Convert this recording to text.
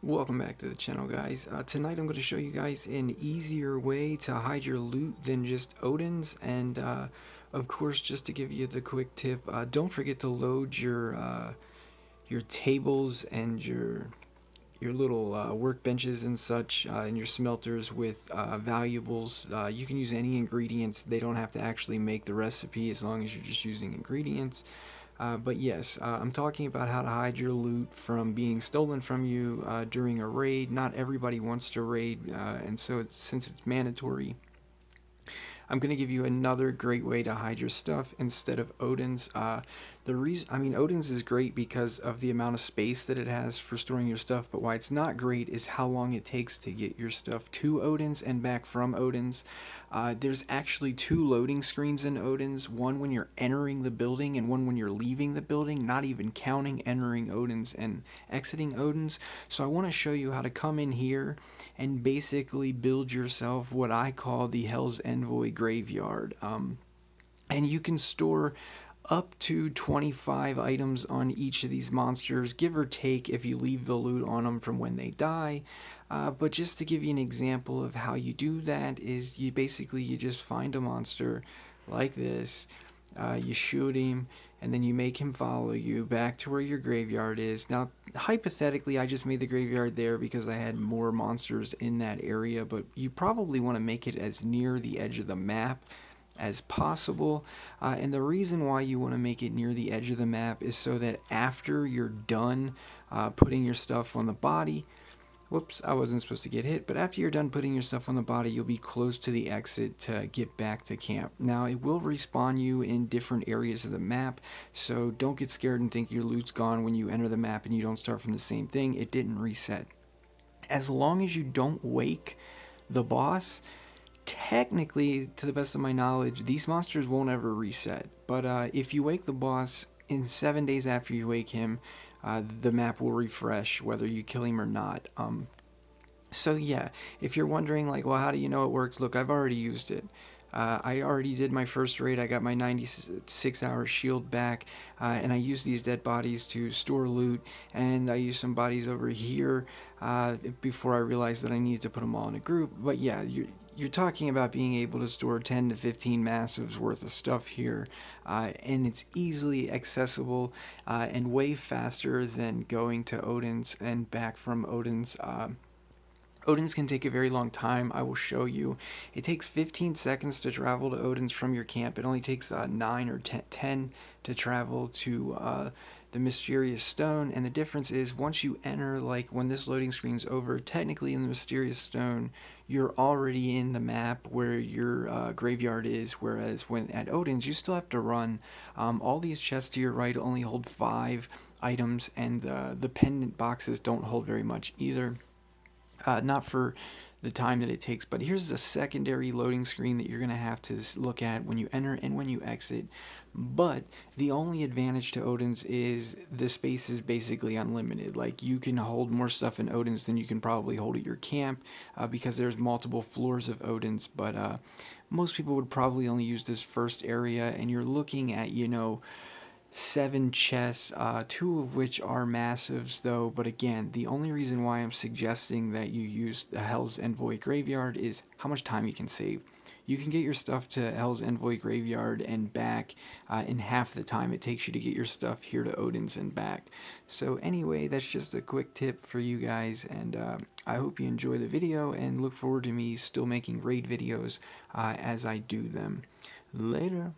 Welcome back to the channel, guys. Tonight I'm going to show you guys an easier way to hide your loot than just Odins, and of course, just to give you the quick tip, don't forget to load your tables and your little workbenches and such, and your smelters with valuables. You can use any ingredients. They don't have to actually make the recipe as long as you're just using ingredients. But yes, I'm talking about how to hide your loot from being stolen from you during a raid. Not everybody wants to raid, and so since it's mandatory, I'm going to give you another great way to hide your stuff instead of Odin's. Odin's is great because of the amount of space that it has for storing your stuff, but why it's not great is how long it takes to get your stuff to Odin's and back from Odin's. There's actually two loading screens in Odin's, one when you're entering the building and one when you're leaving the building, not even counting entering Odin's and exiting Odin's. So I want to show you how to come in here and basically build yourself what I call the Hell's Envoy graveyard. And you can store up to 25 items on each of these monsters, give or take if you leave the loot on them from when they die. But just to give you an example of how you do that is you just find a monster like this, you shoot him, and then you make him follow you back to where your graveyard is. Now, hypothetically, I just made the graveyard there because I had more monsters in that area, but you probably want to make it as near the edge of the map as possible. And the reason why you want to make it near the edge of the map is so that after you're done putting your stuff on the body, whoops, I wasn't supposed to get hit, but after you're done putting your stuff on the body, you'll be close to the exit to get back to camp. Now, it will respawn you in different areas of the map, so don't get scared and think your loot's gone when you enter the map and you don't start from the same thing. It didn't reset. As long as you don't wake the boss, technically, to the best of my knowledge, these monsters won't ever reset. But if you wake the boss in 7 days after you wake him, the map will refresh whether you kill him or not. So yeah, if you're wondering like, well, how do you know it works? Look, I've already used it. I already did my first raid. I got my 96-hour shield back, and I used these dead bodies to store loot, and I used some bodies over here before I realized that I needed to put them all in a group. But yeah, you're talking about being able to store 10 to 15 massives worth of stuff here, and it's easily accessible and way faster than going to Odin's and back from Odin's. Odin's can take a very long time. I will show you. It takes 15 seconds to travel to Odin's from your camp. It only takes 9 or 10 to travel to the Mysterious Stone. And the difference is once you enter, like when this loading screen's over, technically in the Mysterious Stone, you're already in the map where your graveyard is. Whereas when at Odin's, you still have to run. All these chests to your right only hold 5 items, and the pendant boxes don't hold very much either. Not for the time that it takes, but here's a secondary loading screen that you're going to have to look at when you enter and when you exit. But the only advantage to Odin's is the space is basically unlimited. Like, you can hold more stuff in Odin's than you can probably hold at your camp because there's multiple floors of Odin's. But most people would probably only use this first area, and you're looking at, 7 chests, 2 of which are massives though. But again, the only reason why I'm suggesting that you use the Hell's Envoy graveyard is how much time you can save. You can get your stuff to Hell's Envoy graveyard and back in half the time it takes you to get your stuff here to Odin's and back. So anyway, that's just a quick tip for you guys, and I hope you enjoy the video and look forward to me still making raid videos as I do them. Later.